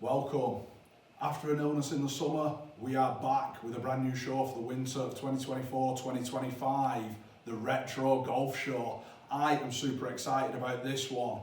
Welcome. After an illness in the summer, we are back with a brand new show for the winter of 2024-2025, the Retro Golf Show. I am super excited about this one.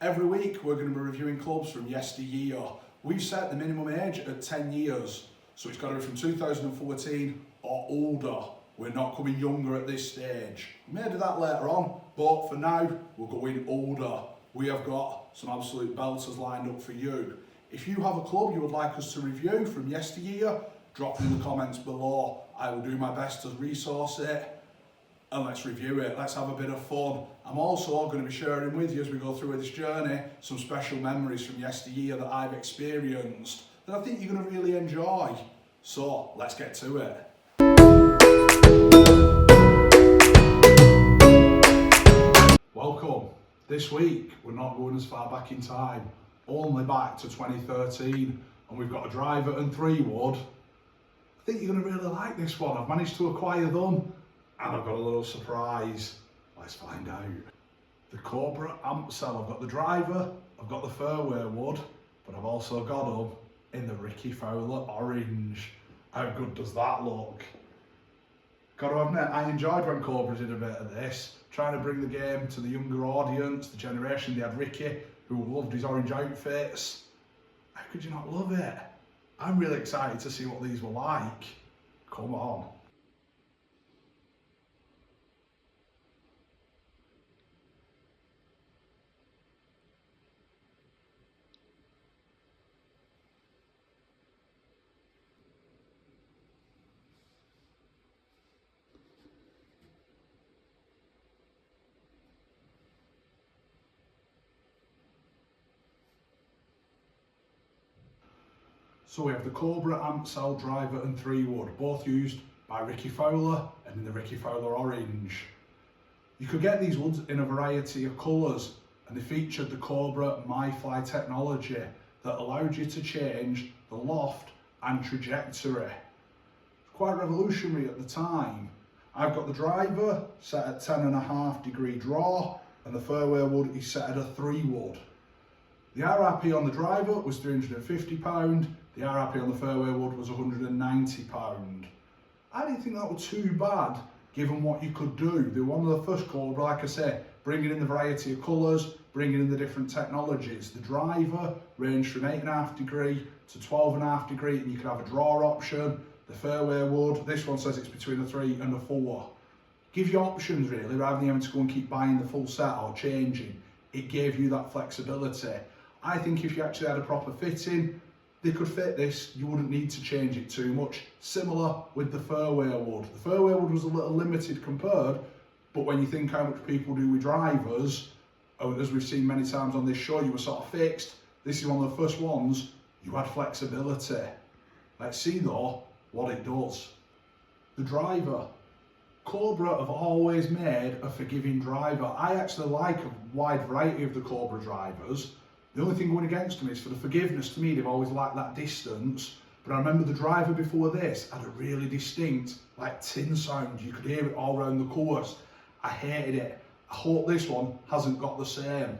Every week we're going to be reviewing clubs from yesteryear. We've set the minimum age at 10 years, so it's got to be from 2014 or older. We're not coming younger at this stage. We may do that later on, but for now we're going older. We have got some absolute belters lined up for you. If you have a club you would like us to review from yesteryear, drop it in the comments below. I will do my best to resource it and let's review it. Let's have a bit of fun. I'm also going to be sharing with you as we go through this journey some special memories from yesteryear that I've experienced that I think you're going to really enjoy. So let's get to it. Welcome. This week we're not going as far back in time, only back to 2013, and we've got a driver and 3-wood. I think you're going to really like this one. I've managed to acquire them and I've got a little surprise. Let's find out. The Cobra amp cell. I've got the driver, I've got the fairway wood, but I've also got them in the Ricky Fowler orange. How good does that look? Got to admit, I enjoyed when Cobra did a bit of this, trying to bring the game to the younger audience, the generation. They had Ricky, who loved his orange outfits. How could you not love it? I'm really excited to see what these were like. Come on. So we have the Cobra amp cell driver and 3-wood, both used by Ricky Fowler and in the Ricky Fowler orange. You could get these woods in a variety of colours, and they featured the Cobra MyFly technology that allowed you to change the loft and trajectory. Quite revolutionary at the time. I've got the driver set at 10.5 draw, and the fairway wood is set at a 3-wood. The RRP on the driver was £350, the RRP on the fairway wood was £190. I didn't think that was too bad, given what you could do. They were one of the first Cobra, like I say, bringing in the variety of colours, bringing in the different technologies. The driver ranged from 8.5 to 12.5, and you could have a draw option. The fairway wood, this one says it's between a 3 and a 4. Give you options really, rather than having to go and keep buying the full set or changing. It gave you that flexibility. I think if you actually had a proper fitting, they could fit this, you wouldn't need to change it too much. Similar with the fairway wood. The fairway wood was a little limited compared, but when you think how much people do with drivers, as we've seen many times on this show, you were sort of fixed. This is one of the first ones, you had flexibility. Let's see though, what it does. The driver. Cobra have always made a forgiving driver. I actually like a wide variety of the Cobra drivers. The only thing going against them is for the forgiveness. To me, they've always liked that distance. But I remember the driver before this had a really distinct, like tin sound. You could hear it all around the course. I hated it. I hope this one hasn't got the same.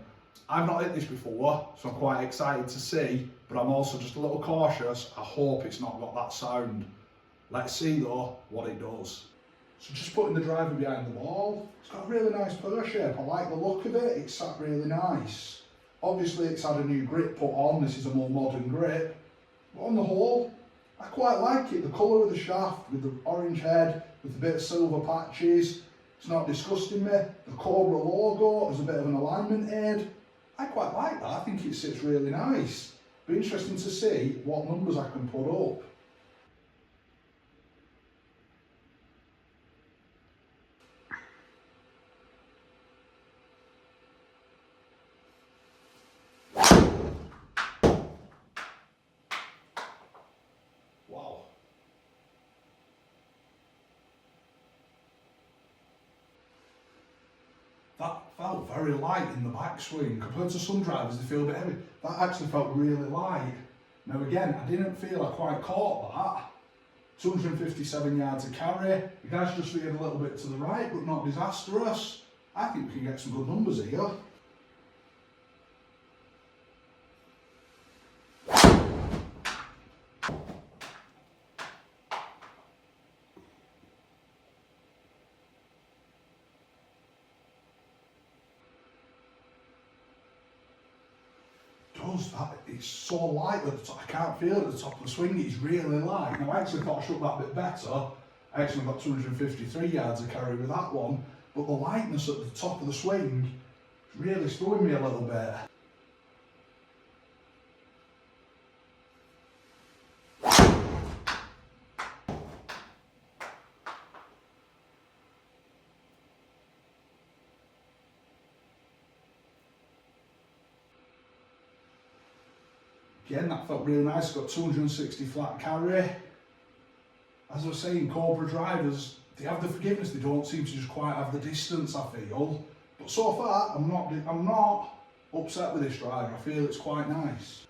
I've not hit this before, so I'm quite excited to see, but I'm also just a little cautious. I hope it's not got that sound. Let's see though what it does. So just putting the driver behind the ball. It's got a really nice putter shape. I like the look of it. It's sat really nice. Obviously it's had a new grip put on, this is a more modern grip, but on the whole, I quite like it. The colour of the shaft with the orange head, with a bit of silver patches, it's not disgusting me. The Cobra logo as a bit of an alignment aid, I quite like that. I think it sits really nice. Be interesting to see what numbers I can put up. That felt very light in the backswing. Compared to some drivers, they feel a bit heavy. That actually felt really light. Now again, I didn't feel I quite caught that. 257 yards of carry. The guy's just veered a little bit to the right, but not disastrous. I think we can get some good numbers here. it's so light at the top, I can't feel it at the top of the swing, it's really light. Now I actually thought I shook that a bit better. I actually got 253 yards of carry with that one, but the lightness at the top of the swing is really throwing me a little bit. Again, that felt really nice, got 260 flat carry. As I was saying, Cobra drivers, they have the forgiveness, they don't seem to just quite have the distance, I feel. But so far, I'm not upset with this driver, I feel it's quite nice.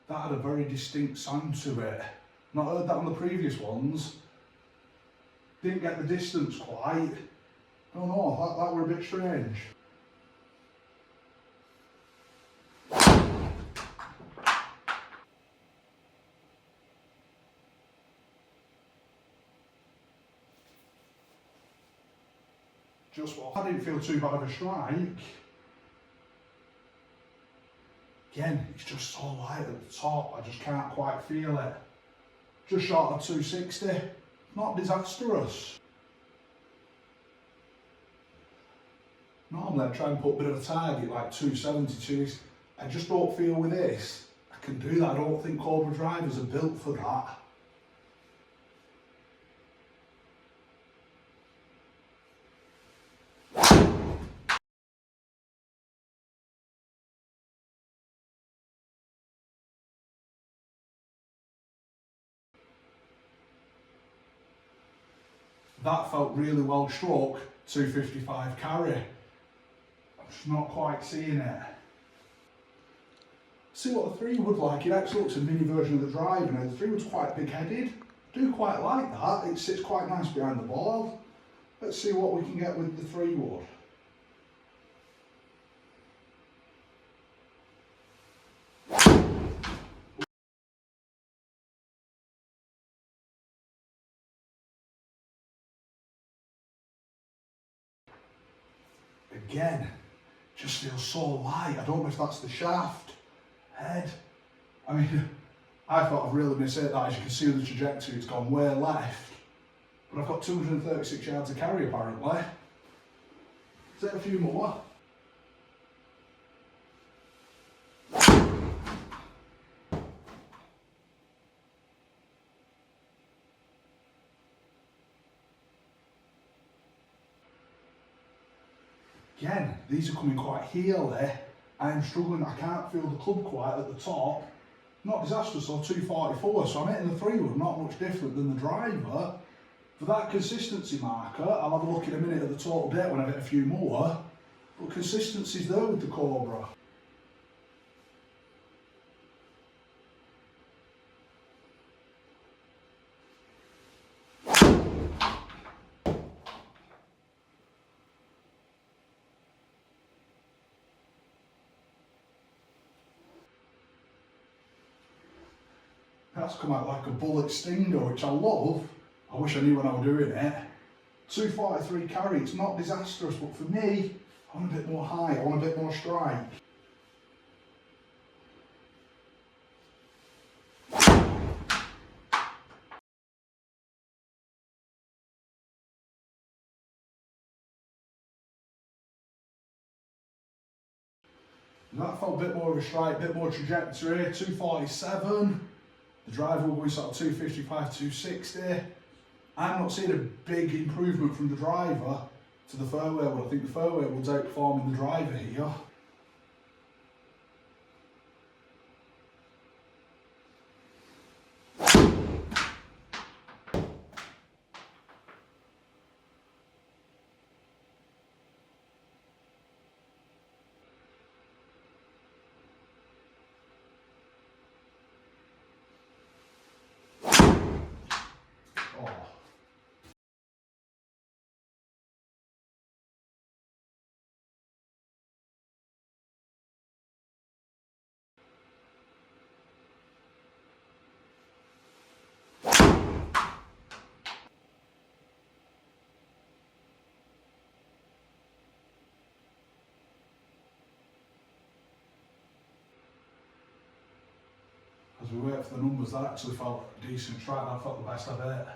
That had a very distinct sound to it. Not heard that on the previous ones. Didn't get the distance quite. I don't know, that were a bit strange. Just what I didn't feel too bad of a strike. Again, it's just so light at the top, I just can't quite feel it. Just short of 260, not disastrous. Normally I try and put a bit of a target like 272. I just don't feel with this, I can do that. I don't think Cobra drivers are built for that. That felt really well struck, 255 carry. I'm just not quite seeing it. See what the 3-wood like, it actually looks a mini version of the driver now. The 3-wood's quite big headed. I do quite like that, it sits quite nice behind the ball. Let's see what we can get with the 3-wood. Again, just feels so light. I don't know if that's the shaft, head. I mean, I thought I've really missed it that. As you can see the trajectory, it's gone way left. But I've got 236 yards of carry apparently. Is it a few more? Again, these are coming quite heely. I am struggling, I can't feel the club quite at the top. Not disastrous, or 244, so I'm hitting the 3-wood, not much different than the driver. For that consistency marker, I'll have a look in a minute at the total date when I hit a few more. But consistency's there with the Cobra. That's come out like a bullet stinger, which I love. I wish I knew when I was doing it. 243 carry, it's not disastrous, but for me, I want a bit more high, I want a bit more strike. And that felt a bit more of a strike, a bit more trajectory, 247. The driver will be sort of 255, 260. I'm not seeing a big improvement from the driver to the fairway wood. I think the fairway wood's outperforming the driver here. we wait for the numbers, that actually felt a decent track, that felt the best I've hit.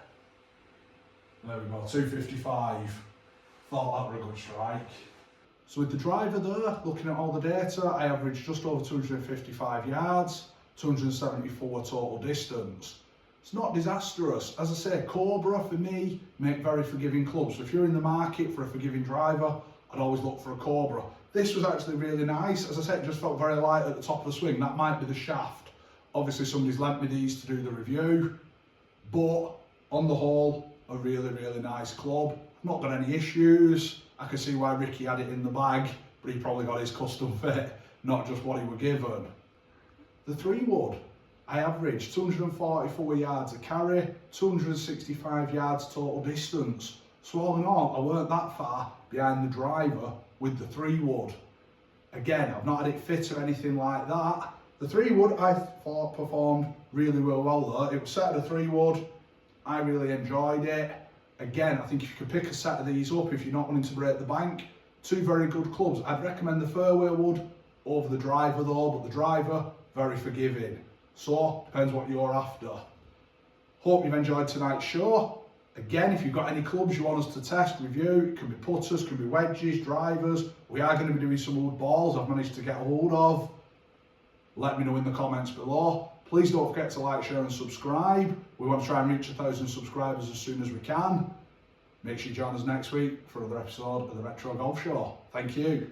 There we go, 255. Thought that were a good strike. So with the driver there, looking at all the data, I averaged just over 255 yards, 274 total distance. It's not disastrous. As I say, Cobra for me make very forgiving clubs. So if you're in the market for a forgiving driver, I'd always look for a Cobra. This was actually really nice. As I said, it just felt very light at the top of the swing. That might be the shaft. Obviously somebody's lent me these to do the review, but on the whole, a really, really nice club. Not got any issues. I can see why Ricky had it in the bag, but he probably got his custom fit, not just what he were given. The 3-wood, I averaged 244 yards a carry, 265 yards total distance. So all in all, I weren't that far behind the driver with the 3-wood. Again, I've not had it fit or anything like that. The 3-wood I thought performed really well there. It was set at a 3-wood. I really enjoyed it. Again, I think if you could pick a set of these up, if you're not wanting to break the bank, 2 very good clubs. I'd recommend the fairway wood over the driver though, but the driver, very forgiving. So, depends what you're after. Hope you've enjoyed tonight's show. Again, if you've got any clubs you want us to test, review, it can be putters, can be wedges, drivers. We are going to be doing some wood balls I've managed to get a hold of. Let me know in the comments below. Please don't forget to like, share and subscribe. We want to try and reach 1,000 subscribers as soon as we can. Make sure you join us next week for another episode of the Retro Golf Show. Thank you.